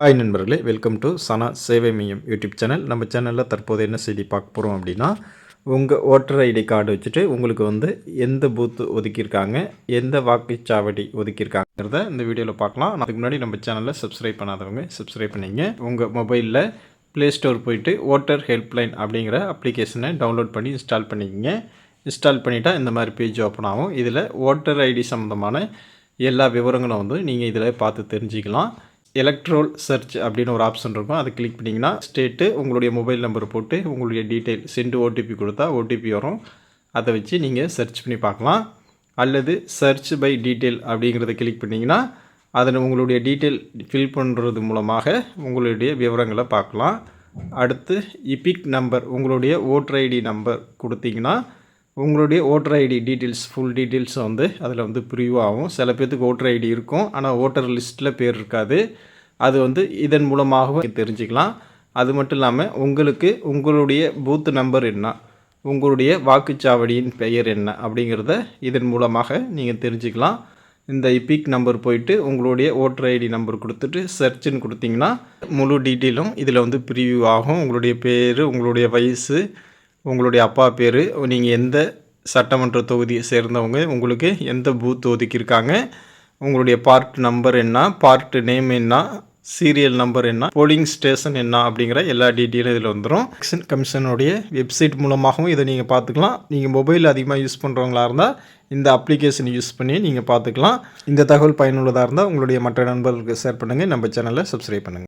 Hi நண்பர்களே, welcome to சனா சேவை மையம் யூடியூப் சேனல். நம்ம சேனலில் தற்போது என்ன செய்தி பார்க்க போகிறோம் அப்படின்னா, உங்கள் ஓட்டர் ஐடி கார்டு வச்சுட்டு உங்களுக்கு எந்த பூத்து ஒதுக்கியிருக்காங்க, எந்த வாக்குச்சாவடி ஒதுக்கியிருக்காங்கிறத இந்த வீடியோவில் பார்க்கலாம். அதுக்கு முன்னாடி நம்ம சேனலில் சப்ஸ்கிரைப் பண்ணாதவங்க சப்ஸ்கிரைப் பண்ணிங்க. உங்கள் மொபைலில் ப்ளே ஸ்டோர் போயிட்டு ஓட்டர் ஹெல்ப்லைன் அப்படிங்கிற அப்ளிகேஷனை டவுன்லோட் பண்ணி இன்ஸ்டால் பண்ணிக்கங்க. இன்ஸ்டால் பண்ணிட்டா இந்த மாதிரி பேஜ் ஓப்பன் ஆகும். இதில் ஓட்டர் ஐடி சம்மந்தமான எல்லா விவரங்களும் நீங்கள் இதில் பார்த்து தெரிஞ்சுக்கலாம். எலக்ட்ரோல் சர்ச் அப்படின்னு ஒரு ஆப்ஷன் இருக்கும். அதை கிளிக் பண்ணிங்கன்னா ஸ்டேட்டு உங்களுடைய மொபைல் நம்பர் போட்டு உங்களுடைய டீட்டெயில் சென்டு ஓடிபி கொடுத்தா ஓடிபி வரும். அதை வச்சு நீங்கள் சர்ச் பண்ணி பார்க்கலாம். அல்லது சர்ச் பை டீட்டெயில் அப்படிங்கிறத கிளிக் பண்ணிங்கன்னா அதில் உங்களுடைய டீட்டெயில் ஃபில் பண்ணுறது மூலமாக உங்களுடைய விவரங்களை பார்க்கலாம். அடுத்து இபிக் நம்பர், உங்களுடைய ஓட்டர் ஐடி நம்பர் கொடுத்தீங்கன்னா உங்களுடைய voter ID details full details அதில் ப்ரிவ்யூ ஆகும். சில பேர்த்துக்கு ஓட்டர் ஐடி இருக்கும், ஆனால் ஓட்டர் லிஸ்ட்டில் பேர் இருக்காது. அது இதன் மூலமாகவும் தெரிஞ்சுக்கலாம். அது மட்டும் இல்லாமல் உங்களுக்கு உங்களுடைய பூத் நம்பர் என்ன, உங்களுடைய வாக்குச்சாவடியின் பெயர் என்ன அப்படிங்கிறத இதன் மூலமாக நீங்கள் தெரிஞ்சுக்கலாம். இந்த இபிக் நம்பர் போயிட்டு உங்களுடைய ஓட்டர் ஐடி நம்பர் கொடுத்துட்டு சர்ச்சுன்னு கொடுத்தீங்கன்னா முழு டீட்டெயிலும் இதில் ப்ரிவ்யூ ஆகும். உங்களுடைய பேர், உங்களுடைய வயசு, உங்களுடைய அப்பா பேர், நீங்கள் எந்த சட்டமன்ற தொகுதியை சேர்ந்தவங்க, உங்களுக்கு எந்த பூத் ஒதுக்கியிருக்காங்க, உங்களுடைய பார்ட் நம்பர் என்ன, பார்ட் நேம் என்ன, சீரியல் நம்பர் என்ன, போலிங் ஸ்டேஷன் என்ன அப்படிங்கிற எல்லா டீட்டெயிலும் இதில் வந்துடும். எலெக்ஷன் கமிஷனுடைய வெப்சைட் மூலமாகவும் இதை நீங்கள் பார்த்துக்கலாம். நீங்கள் மொபைல் அதிகமாக யூஸ் பண்ணுறவங்களா இருந்தால் இந்த அப்ளிகேஷன் யூஸ் பண்ணி நீங்கள் பார்த்துக்கலாம். இந்த தகவல் பயனுள்ளதாக இருந்தால் உங்களுடைய மற்ற நண்பர்களுக்கு ஷேர் பண்ணுங்கள். நம்ம சேனலை சப்ஸ்கிரைப் பண்ணுங்கள்.